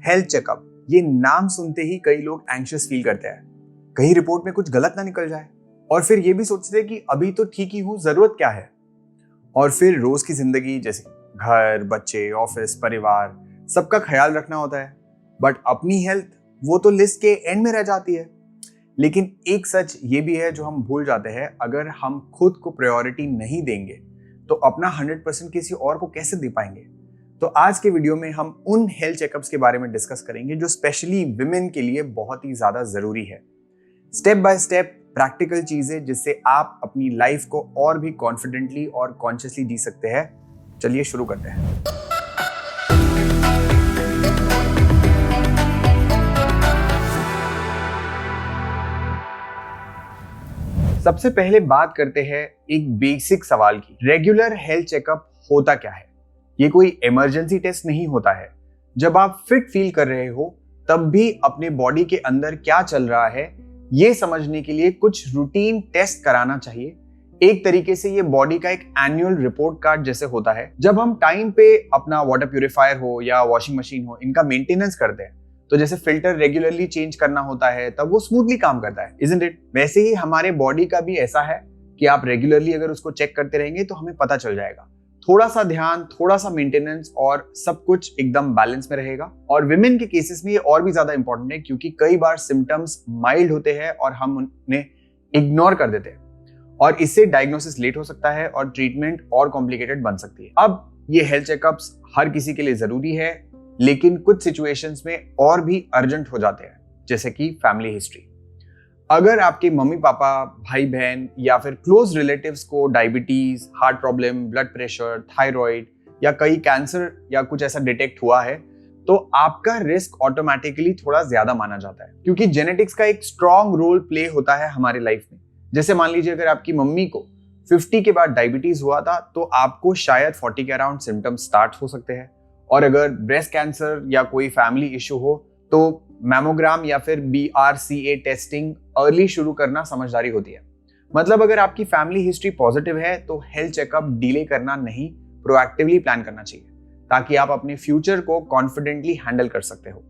Health checkup, ये नाम सुनते ही कई लोग एंग्शियस फील करते हैं, कहीं रिपोर्ट में कुछ गलत ना निकल जाए। और फिर ये भी सोचते हैं कि अभी तो ठीक ही हूं, जरूरत क्या है। और फिर रोज की जिंदगी जैसे घर, बच्चे, ऑफिस, परिवार, सबका ख्याल रखना होता है, बट अपनी हेल्थ वो तो लिस्ट के एंड में रह जाती है। लेकिन एक सच ये भी है जो हम भूल जाते हैं, अगर हम खुद को प्रायोरिटी नहीं देंगे तो अपना 100% किसी और को कैसे दे पाएंगे। तो आज के वीडियो में हम उन हेल्थ चेकअप्स के बारे में डिस्कस करेंगे जो स्पेशली विमेन के लिए बहुत ही ज्यादा जरूरी है। स्टेप बाय स्टेप प्रैक्टिकल चीजें जिससे आप अपनी लाइफ को और भी कॉन्फिडेंटली और कॉन्शियसली जी सकते हैं। चलिए शुरू करते हैं। सबसे पहले बात करते हैं एक बेसिक सवाल की, रेगुलर हेल्थ चेकअप होता क्या है। ये कोई इमरजेंसी टेस्ट नहीं होता है। जब आप फिट फील कर रहे हो तब भी अपने बॉडी के अंदर क्या चल रहा है ये समझने के लिए कुछ रूटीन टेस्ट कराना चाहिए। एक तरीके से ये बॉडी का एक एनुअल रिपोर्ट कार्ड जैसे होता है। जब हम टाइम पे अपना वाटर प्यूरिफायर हो या वॉशिंग मशीन हो, इनका मेंटेनेंस करते हैं, तो जैसे फिल्टर रेगुलरली चेंज करना होता है तब वो स्मूथली काम करता है, इजंट इट। वैसे ही हमारे बॉडी का भी ऐसा है कि आप रेगुलरली अगर उसको चेक करते रहेंगे तो हमें पता चल जाएगा। थोड़ा सा ध्यान, थोड़ा सा मेंटेनेंस और सब कुछ एकदम बैलेंस में रहेगा। और विमेन के केसेस में ये और भी ज्यादा इंपॉर्टेंट है क्योंकि कई बार सिम्टम्स माइल्ड होते हैं और हम उन्हें इग्नोर कर देते हैं और इससे डायग्नोसिस लेट हो सकता है और ट्रीटमेंट और कॉम्प्लिकेटेड बन सकती है। अब ये हेल्थ चेकअप्स हर किसी के लिए जरूरी है, लेकिन कुछ सिचुएशंस में और भी अर्जेंट हो जाते हैं, जैसे कि फैमिली हिस्ट्री। अगर आपके मम्मी पापा, भाई बहन या फिर क्लोज रिलेटिव्स को diabetes, heart problem, blood pressure, thyroid या कई कैंसर या कुछ ऐसा डिटेक्ट हुआ है तो आपका रिस्क ऑटोमेटिकली थोड़ा ज्यादा माना जाता है, क्योंकि जेनेटिक्स का एक स्ट्रॉन्ग रोल प्ले होता है हमारी लाइफ में। जैसे मान लीजिए अगर आपकी मम्मी को 50 के बाद डायबिटीज हुआ था तो आपको शायद 40 के अराउंड सिम्टम्स स्टार्ट हो सकते हैं। और अगर ब्रेस्ट कैंसर या कोई फैमिली इश्यू हो तो मैमोग्राम या फिर BRCA टेस्टिंग अर्ली शुरू करना समझदारी होती है। मतलब अगर आपकी फैमिली हिस्ट्री पॉजिटिव है तो हेल्थ चेकअप डिले करना नहीं, प्रोएक्टिवली प्लान करना चाहिए ताकि आप अपने फ्यूचर को कॉन्फिडेंटली हैंडल कर सकते हो।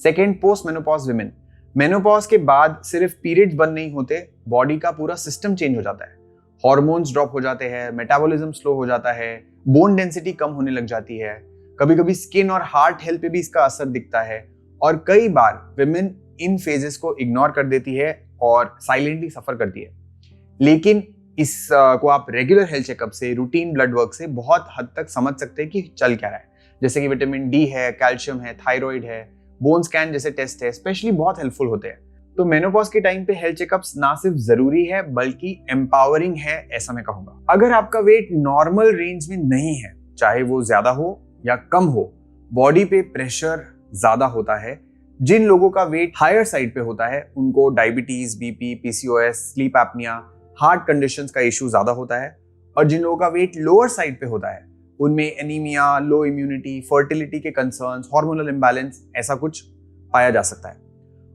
Second, post menopause women. Menopause के बाद सिर्फ पीरियड्स बंद नहीं होते, बॉडी का पूरा सिस्टम चेंज हो जाता है। हॉर्मोन्स ड्रॉप हो जाते हैं, मेटाबॉलिज्म स्लो हो जाता है, बोन डेंसिटी कम होने लग जाती है, कभी कभी स्किन और हार्ट हेल्थ पे भी इसका असर दिखता है। और कई बार विमेन इन फेजेस को इग्नोर कर देती है और साइलेंटली सफर करती है। लेकिन इस को आप रेगुलर हेल्थ चेकअप से, रूटीन ब्लड वर्क से बहुत हद तक समझ सकते हैं कि चल क्या रहा है। जैसे कि विटामिन डी है, कैल्शियम है, थायराइड है, बोन स्कैन जैसे टेस्ट है, स्पेशली बहुत हेल्पफुल होते हैं। तो मेनोपॉज के टाइम पे हेल्थ चेकअप्स ना सिर्फ जरूरी है बल्कि एम्पावरिंग है, ऐसा मैं कहूंगा। अगर आपका वेट नॉर्मल रेंज में नहीं है, चाहे वो ज्यादा हो या कम हो, बॉडी पे प्रेशर ज्यादा होता है, जिन लोगों का वेट हायर साइड पे होता है उनको diabetes, BP, PCOS, sleep apnoea, heart conditions का इशू ज्यादा होता है। और जिन लोगों का वेट लोअर साइड पे होता है उनमें एनीमिया, लो इम्यूनिटी, फर्टिलिटी के कंसर्न्स, हार्मोनल इंबैलेंस ऐसा कुछ पाया जा सकता है।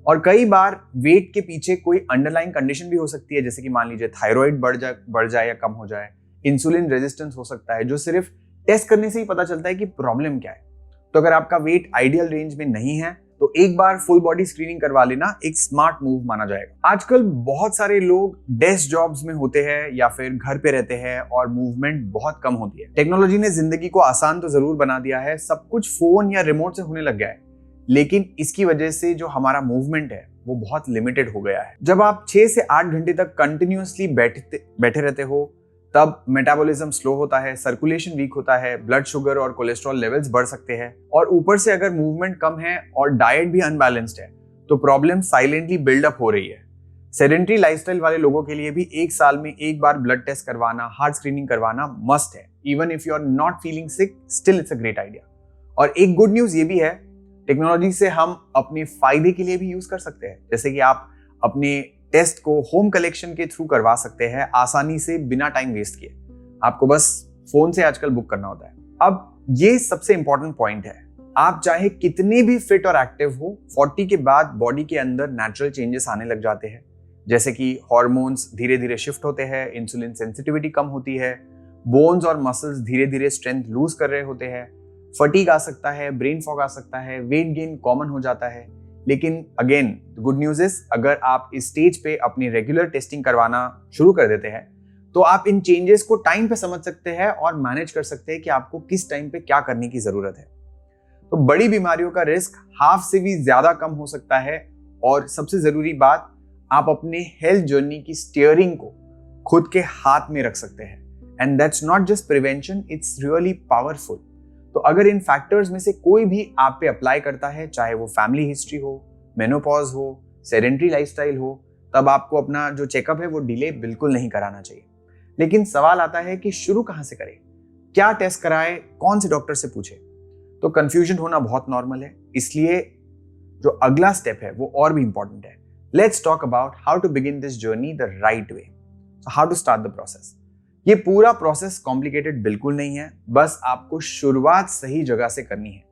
और कई बार वेट के पीछे कोई अंडरलाइंग कंडीशन भी हो सकती है, जैसे कि मान लीजिए थायराइड बढ़ जाए या कम हो जाए, इंसुलिन रेजिस्टेंस हो सकता है, जो सिर्फ टेस्ट करने से ही पता चलता है कि प्रॉब्लम क्या है। तो अगर आपका वेट आइडियल रेंज में नहीं है तो एक बार फुल बॉडी स्क्रीनिंग करवा लेना एक स्मार्ट मूव माना जाएगा। आजकल बहुत सारे लोग डेस्क जॉब्स में होते हैं या फिर घर पे रहते हैं और मूवमेंट बहुत कम होती है। टेक्नोलॉजी ने जिंदगी को आसान तो जरूर बना दिया है, सब कुछ फोन या रिमोट से होने लग गया है, लेकिन इसकी वजह से जो हमारा मूवमेंट है वो बहुत लिमिटेड हो गया है। जब आप 6 से 8 घंटे तक कंटिन्यूअसली बैठे रहते हो तब मेटाबॉलिज्म स्लो होता है, सर्कुलेशन वीक होता है, ब्लड शुगर और कोलेस्ट्रॉल लेवल्स बढ़ सकते हैं। और ऊपर से अगर मूवमेंट कम है और डाइट भी अनबैलेंस्ड है तो प्रॉब्लम साइलेंटली बिल्डअप हो रही है। सेडेंटरी लाइफस्टाइल वाले लोगों के लिए भी एक साल में एक बार ब्लड टेस्ट करवाना, हार्ट स्क्रीनिंग करवाना मस्ट है। Even if you are not feeling sick, still it's a great idea. और एक गुड न्यूज ये भी है, टेक्नोलॉजी से हम अपने फायदे के लिए भी यूज कर सकते हैं। जैसे कि आप अपने टेस्ट को होम कलेक्शन के थ्रू करवा सकते हैं आसानी से, बिना टाइम वेस्ट किए। आपको बस फोन से आजकल बुक करना होता है। अब ये सबसे इंपॉर्टेंट पॉइंट है, आप चाहे कितने भी फिट और एक्टिव हो, 40 के बाद बॉडी के अंदर नेचुरल चेंजेस आने लग जाते हैं, जैसे कि हार्मोन्स धीरे धीरे शिफ्ट होते हैं, इंसुलिन सेंसिटिविटी कम होती है, बोन्स और मसल्स धीरे धीरे स्ट्रेंथ लूज कर रहे होते हैं, फटीग आ सकता है, ब्रेन फॉग आ सकता है, वेट गेन कॉमन हो जाता है। लेकिन अगेन गुड न्यूज इज, अगर आप इस स्टेज पे अपनी रेगुलर टेस्टिंग करवाना शुरू कर देते हैं तो आप इन चेंजेस को टाइम पे समझ सकते हैं और मैनेज कर सकते हैं कि आपको किस टाइम पे क्या करने की जरूरत है। तो बड़ी बीमारियों का रिस्क हाफ से भी ज्यादा कम हो सकता है। और सबसे जरूरी बात, आप अपने हेल्थ जर्नी की स्टीयरिंग को खुद के हाथ में रख सकते हैं। And that's not just prevention, it's really powerful. तो अगर इन फैक्टर्स में से कोई भी आप पे अप्लाई करता है, चाहे वो फैमिली हिस्ट्री हो, मेनोपॉज हो, सेडेंट्री लाइफस्टाइल हो, तब आपको अपना जो चेकअप है वो डिले बिल्कुल नहीं कराना चाहिए। लेकिन सवाल आता है कि शुरू कहां से करें, क्या टेस्ट कराएं, कौन से डॉक्टर से पूछे। तो कंफ्यूजन होना बहुत नॉर्मल है, इसलिए जो अगला स्टेप है वो और भी इंपॉर्टेंट है। Let's talk about how to begin this journey the right way. How to start the process. ये पूरा प्रोसेस कॉम्प्लिकेटेड बिल्कुल नहीं है, बस आपको शुरुआत सही जगह से करनी है।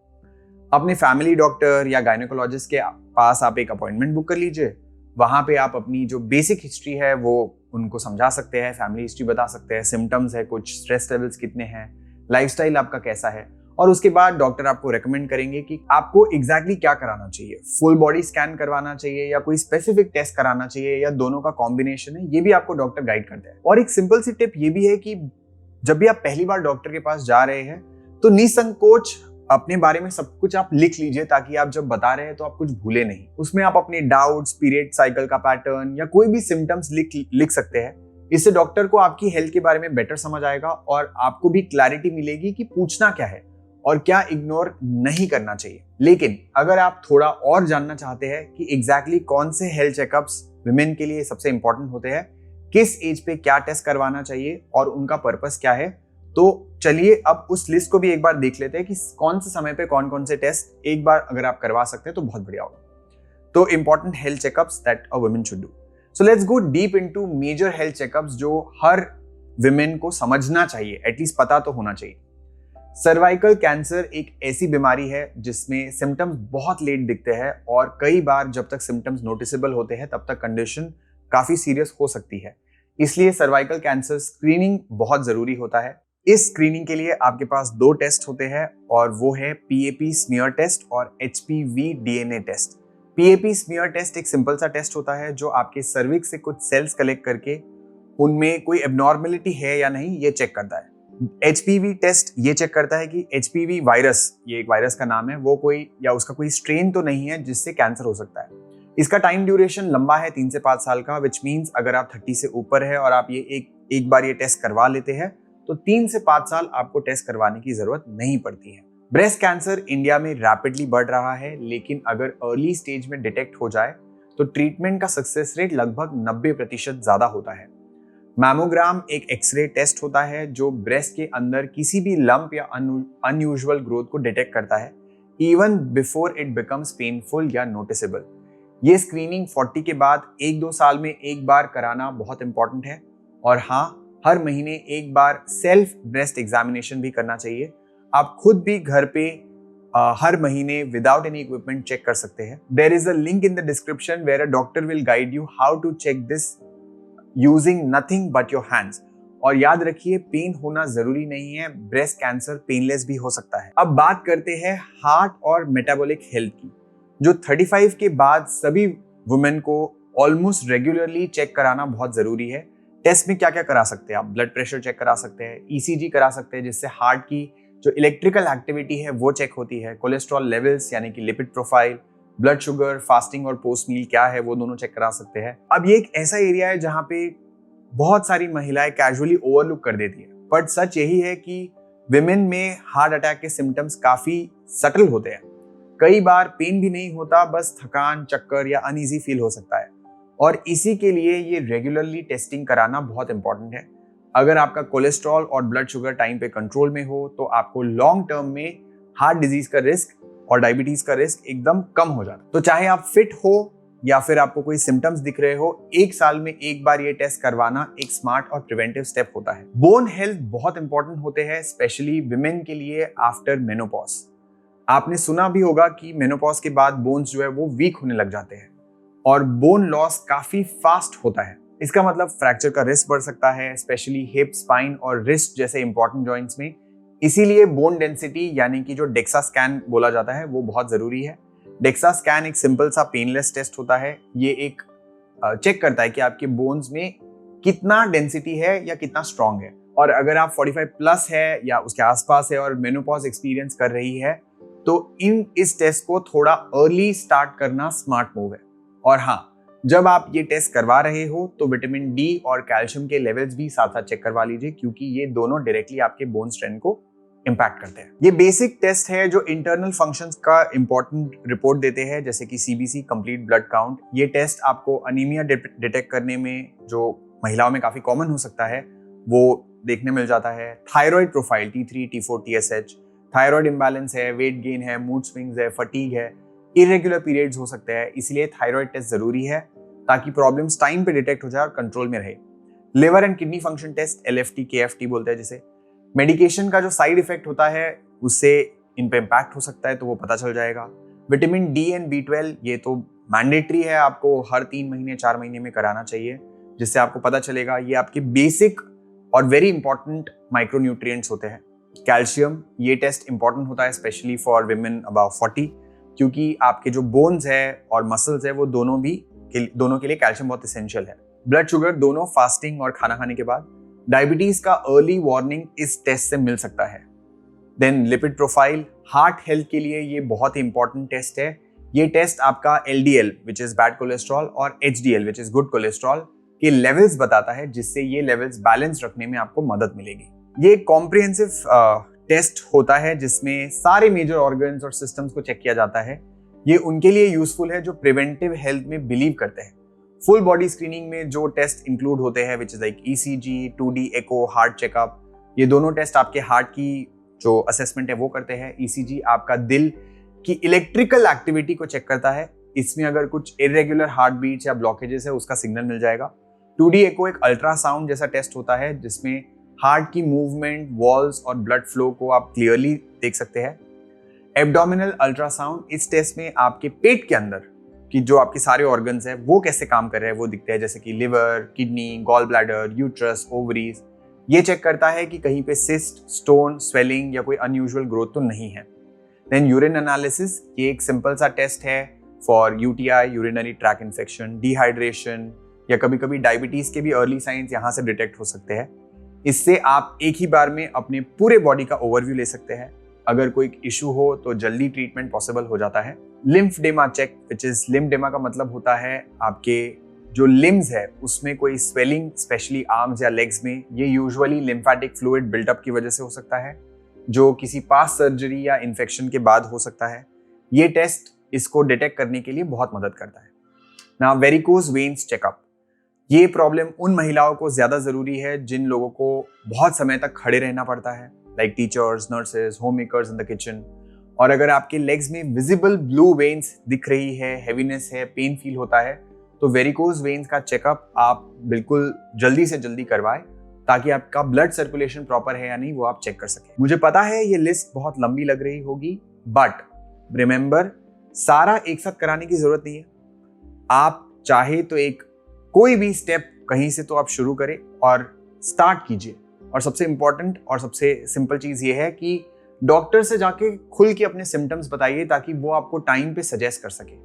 अपने फैमिली डॉक्टर या गायनेकोलॉजिस्ट के पास आप एक अपॉइंटमेंट बुक कर लीजिए। वहां पे आप अपनी जो बेसिक हिस्ट्री है वो उनको समझा सकते हैं, फैमिली हिस्ट्री बता सकते हैं, सिम्टम्स है कुछ, स्ट्रेस लेवल्स कितने हैं, लाइफस्टाइल आपका कैसा है। और उसके बाद डॉक्टर आपको रेकमेंड करेंगे कि आपको एग्जैक्टली क्या कराना चाहिए। फुल बॉडी स्कैन करवाना चाहिए या कोई स्पेसिफिक टेस्ट कराना चाहिए या दोनों का कॉम्बिनेशन है, ये भी आपको डॉक्टर गाइड करते हैं। और एक सिंपल सी टिप ये भी है कि जब भी आप पहली बार डॉक्टर के पास जा रहे हैं तो निसंकोच अपने बारे में सब कुछ आप लिख लीजिए, ताकि आप जब बता रहे हैं तो आप कुछ भूले नहीं। उसमें आप अपने डाउट्स, पीरियड साइकिल का पैटर्न या कोई भी सिम्टम्स लिख सकते हैं। इससे डॉक्टर को आपकी हेल्थ के बारे में बेटर समझ आएगा और आपको भी क्लैरिटी मिलेगी कि पूछना क्या है और क्या इग्नोर नहीं करना चाहिए। लेकिन अगर आप थोड़ा और जानना चाहते हैं कि एग्जैक्टली कौन से हेल्थ चेकअप्स विमेन के लिए सबसे इंपॉर्टेंट होते हैं, किस एज पे क्या टेस्ट करवाना चाहिए और उनका पर्पस क्या है, तो चलिए अब उस लिस्ट को भी एक बार देख लेते हैं कि कौन से समय पे कौन कौन से टेस्ट एक बार अगर आप करवा सकते हैं तो बहुत बढ़िया होगा। तो important health checkups that a woman should do. So let's go deep into major health checkups जो हर विमेन को समझना चाहिए, एटलीस्ट पता तो होना चाहिए। सर्वाइकल कैंसर एक ऐसी बीमारी है जिसमें सिम्टम्स बहुत लेट दिखते हैं और कई बार जब तक सिम्टम्स नोटिसेबल होते हैं तब तक कंडीशन काफी सीरियस हो सकती है। इसलिए सर्वाइकल कैंसर स्क्रीनिंग बहुत जरूरी होता है। इस स्क्रीनिंग के लिए आपके पास 2 टेस्ट होते हैं और वो है पीएपी स्मीयर टेस्ट और HPV DNA test. PAP smear test एक सिंपल सा टेस्ट होता है जो आपके सर्विक्स से कुछ सेल्स कलेक्ट करके उनमें कोई एबनॉर्मेलिटी है या नहीं ये चेक करता है। एचपीवी टेस्ट ये चेक करता है कि एचपीवी वायरस, ये एक वायरस का नाम है, वो कोई या उसका कोई स्ट्रेन तो नहीं है जिससे कैंसर हो सकता है। इसका टाइम ड्यूरेशन लंबा है, 3 से 5 साल का, विच मीन्स अगर आप 30 से ऊपर है और आप ये एक बार ये टेस्ट करवा लेते हैं तो 3 से 5 साल आपको टेस्ट करवाने की जरूरत नहीं पड़ती है। ब्रेस्ट कैंसर इंडिया में रैपिडली बढ़ रहा है, लेकिन अगर अर्ली स्टेज में डिटेक्ट हो जाए तो ट्रीटमेंट का सक्सेस रेट लगभग 90% ज्यादा होता है। मैमोग्राम एक एक्सरे टेस्ट होता है जो ब्रेस्ट के अंदर किसी भी लंप या अनयूजुअल ग्रोथ को डिटेक्ट करता है, even before it becomes painful या नोटिसेबल। ये स्क्रीनिंग 40 के बाद 1-2 साल में एक बार कराना बहुत इंपॉर्टेंट है। और हाँ, हर महीने एक बार सेल्फ ब्रेस्ट एग्जामिनेशन भी करना चाहिए। आप खुद भी घर पे हर महीने विदाउट एनी इक्विपमेंट चेक कर सकते हैं। There is a link in the description where a doctor will guide you how to check this using nothing but your hands. और याद रखिए, पेन होना जरूरी नहीं है, ब्रेस्ट कैंसर पेनलेस भी हो सकता है। अब बात करते हैं हार्ट और मेटाबॉलिक हेल्थ की, जो 35 के बाद सभी वुमेन को ऑलमोस्ट रेगुलरली चेक कराना बहुत जरूरी है। टेस्ट में क्या क्या करा सकते हैं आप? ब्लड प्रेशर चेक करा सकते हैं, ईसीजी करा सकते हैं जिससे हार्ट की जो इलेक्ट्रिकल एक्टिविटी है वो चेक होती है, कोलेस्ट्रॉल लेवल्स यानी कि lipid profile, blood sugar, fasting और पोस्ट मील क्या है वो दोनों चेक करा सकते हैं। अब ये एक ऐसा एरिया है जहां पे बहुत सारी महिलाएं कैजुअली ओवरलुक कर देती है, बट सच यही है कि विमेन में हार्ट अटैक के सिम्टम्स काफी सटल होते हैं। कई बार पेन भी नहीं होता, बस थकान, चक्कर या अनईजी फील हो सकता है। और इसी के लिए ये रेगुलरली टेस्टिंग कराना बहुत इंपॉर्टेंट है। अगर आपका कोलेस्ट्रॉल और ब्लड शुगर टाइम पे कंट्रोल में हो तो आपको लॉन्ग टर्म में हार्ट डिजीज का रिस्क और डायबिटीज का रिस्क एकदम कम हो जाता है। तो चाहे आप फिट हो या फिर आपको कोई सिम्टम्स दिख रहे हो, 1 साल में एक बार ये टेस्ट करवाना एक स्मार्ट और प्रिवेंटिव स्टेप होता है। बोन हेल्थ बहुत इंपॉर्टेंट होते हैं, स्पेशली विमेन के लिए आफ्टर मेनोपॉज। आपने सुना भी होगा कि मेनोपॉज के बाद बोन्स जो है वो वीक होने लग जाते हैं और बोन लॉस काफी फास्ट होता है। इसका मतलब फ्रैक्चर का रिस्क बढ़ सकता है, स्पेशली हिप, स्पाइन और रिस्ट जैसे इंपॉर्टेंट जॉइंट्स में। इसीलिए बोन डेंसिटी यानी कि जो डेक्सा स्कैन बोला जाता है वो बहुत जरूरी है। डेक्सा स्कैन एक सिंपल सा पेनलेस टेस्ट होता है। ये एक चेक करता है कि आपके बोन्स में कितना डेंसिटी है या कितना स्ट्रांग है। और अगर आप 45 प्लस है या उसके आसपास है और मेनोपॉज एक्सपीरियंस कर रही है तो इस टेस्ट को थोड़ा अर्ली स्टार्ट करना स्मार्ट मूव है। और हाँ, जब आप ये टेस्ट करवा रहे हो तो विटामिन डी और कैल्शियम के लेवल्स भी साथ साथ चेक करवा लीजिए, क्योंकि ये दोनों डायरेक्टली आपके बोन स्ट्रेंथ को इंपैक्ट करते हैं। ये बेसिक टेस्ट है जो इंटरनल फंक्शंस का इंपॉर्टेंट रिपोर्ट देते हैं, जैसे कि सीबीसी कंप्लीट ब्लड काउंट। ये टेस्ट आपको अनीमिया डिटेक्ट करने में, जो महिलाओं में काफी कॉमन हो सकता है, वो देखने मिल जाता है। Thyroid profile T3, T4, TSH, thyroid imbalance है, वेट गेन है, मूड स्विंग्स है, फटीग है, इरेगुलर पीरियड्स हो सकते हैं। इसलिए थायराइड टेस्ट जरूरी है ताकि प्रॉब्लम्स टाइम पे डिटेक्ट हो जाए और कंट्रोल में रहे। Liver and kidney function test, LFT KFT बोलते हैं जिसे। मेडिकेशन का जो साइड इफेक्ट होता है उससे इन पे इम्पैक्ट हो सकता है, तो वो पता चल जाएगा। विटामिन डी एंड B12 ये तो मैंडेटरी है, आपको हर 3 महीने 4 महीने में कराना चाहिए, जिससे आपको पता चलेगा। ये आपके बेसिक और वेरी इंपॉर्टेंट माइक्रोन्यूट्रिएंट्स होते हैं। कैल्शियम, ये टेस्ट इंपॉर्टेंट होता है स्पेशली फॉर विमेन अबाव 40, क्योंकि आपके जो बोन्स है और मसल्स है वो दोनों के लिए कैल्शियम बहुत एसेंशियल है। ब्लड शुगर, दोनों फास्टिंग और खाना खाने के बाद। डायबिटीज का अर्ली वार्निंग इस टेस्ट से मिल सकता है। Then lipid profile, heart health के लिए ये बहुत ही इंपॉर्टेंट टेस्ट है। ये टेस्ट आपका LDL which is bad cholesterol और HDL which is good cholesterol के लेवल्स बताता है, जिससे ये लेवल्स बैलेंस रखने में आपको मदद मिलेगी। ये कॉम्प्रिहेंसिव टेस्ट होता है जिसमें सारे मेजर ऑर्गन्स और सिस्टम्स को चेक किया जाता है। ये उनके लिए यूजफुल है जो प्रिवेंटिव हेल्थ में बिलीव करते हैं। फुल बॉडी स्क्रीनिंग में जो टेस्ट इंक्लूड होते हैं which is like ECG, 2D echo, heart checkup, ये दोनों टेस्ट आपके हार्ट की जो असेसमेंट है वो करते हैं। ECG आपका दिल की इलेक्ट्रिकल एक्टिविटी को चेक करता है, इसमें अगर कुछ इरेगुलर हार्ट बीट्स या ब्लॉकेजेस है उसका सिग्नल मिल जाएगा। 2D एको एक अल्ट्रासाउंड जैसा टेस्ट होता है जिसमें हार्ट की मूवमेंट, वॉल्स और ब्लड फ्लो को आप क्लियरली देख सकते हैं। एब्डोमिनल अल्ट्रासाउंड, इस टेस्ट में आपके पेट के अंदर कि जो आपके सारे ऑर्गन्स हैं वो कैसे काम कर रहे हैं वो दिखते हैं, जैसे कि liver, kidney, gall bladder, uterus, ovaries. ये चेक करता है कि कहीं पे सिस्ट, स्टोन, स्वेलिंग या कोई अनयूजुअल ग्रोथ तो नहीं है। देन यूरिन एनालिसिस, ये एक सिंपल सा टेस्ट है for UTI, urinary track infection, dehydration या कभी कभी डायबिटीज के भी अर्ली साइंस यहाँ से डिटेक्ट हो सकते हैं। इससे आप एक ही बार में अपने पूरे बॉडी का ओवरव्यू ले सकते हैं। अगर कोई इशू हो तो जल्दी ट्रीटमेंट पॉसिबल हो जाता है। लिम्फडेमा चेक, विच इज लिम्फडेमा का मतलब होता है आपके जो लिम्स है उसमें कोई स्वेलिंग, स्पेशली आर्म्स या लेग्स में। ये यूजुअली लिम्फेटिक फ्लूइड बिल्टअप की वजह से हो सकता है, जो किसी पास्ट सर्जरी या इन्फेक्शन के बाद हो सकता है। ये टेस्ट इसको डिटेक्ट करने के लिए बहुत मदद करता है। नाउ वेरिकोज वेन्स चेकअप, ये प्रॉब्लम उन महिलाओं को ज्यादा जरूरी है जिन लोगों को बहुत समय तक खड़े रहना पड़ता है, like teachers, nurses, home makers in the kitchen. और अगर आपके लेग्स में विजिबल ब्लू वेन्स दिख रही है, हैवीनेस है, पेन फील होता है, तो वेरिकोज वेन्स का चेकअप आप बिल्कुल जल्दी से जल्दी करवाएं, ताकि आपका ब्लड सर्कुलेशन प्रॉपर है या नहीं वो आप चेक कर सकें। मुझे पता है ये लिस्ट बहुत लंबी लग रही होगी, बट रिमेंबर, सारा एक साथ कराने की जरूरत नहीं है। आप चाहे तो कोई भी स्टेप कहीं से तो आप शुरू करें और स्टार्ट कीजिए। और सबसे इंपॉर्टेंट और सबसे सिंपल चीज ये है कि डॉक्टर से जाके खुल के अपने सिम्टम्स बताइए, ताकि वो आपको टाइम पे सजेस्ट कर सके।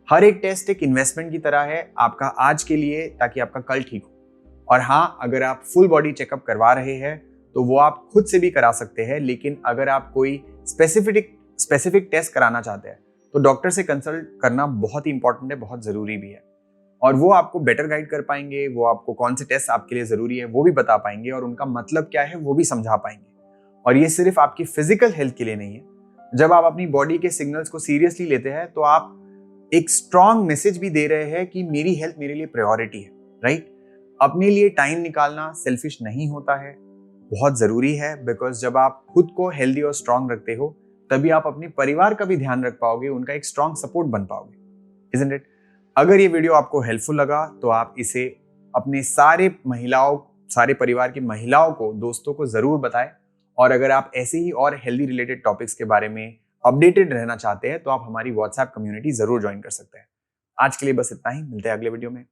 हर एक टेस्ट एक इन्वेस्टमेंट की तरह है आपका आज के लिए, ताकि आपका कल ठीक हो। और हाँ, अगर आप फुल बॉडी चेकअप करवा रहे हैं तो वो आप खुद से भी करा सकते हैं, लेकिन अगर आप कोई स्पेसिफिक टेस्ट कराना चाहते हैं तो डॉक्टर से कंसल्ट करना बहुत ही इंपॉर्टेंट है, बहुत जरूरी भी है। और वो आपको बेटर गाइड कर पाएंगे, वो आपको कौन से टेस्ट आपके लिए जरूरी है वो भी बता पाएंगे, और उनका मतलब क्या है वो भी समझा पाएंगे। और ये सिर्फ आपकी फिजिकल हेल्थ के लिए नहीं है। जब आप अपनी बॉडी के सिग्नल्स को सीरियसली लेते हैं तो आप एक स्ट्रॉन्ग मैसेज भी दे रहे हैं कि मेरी हेल्थ मेरे लिए प्रायोरिटी है, राइट? अपने लिए टाइम निकालना सेल्फिश नहीं होता है, बहुत जरूरी है। बिकॉज जब आप खुद को हेल्दी और स्ट्रॉन्ग रखते हो तभी आप अपने परिवार का भी ध्यान रख पाओगे, उनका एक स्ट्रॉन्ग सपोर्ट बन पाओगे, इजंट इट? अगर ये वीडियो आपको हेल्पफुल लगा तो आप इसे अपने सारे परिवार की महिलाओं को, दोस्तों को जरूर बताएं। और अगर आप ऐसे ही और हेल्दी रिलेटेड टॉपिक्स के बारे में अपडेटेड रहना चाहते हैं तो आप हमारी व्हाट्सएप कम्युनिटी जरूर ज्वाइन कर सकते हैं। आज के लिए बस इतना ही, मिलते हैं अगले वीडियो में।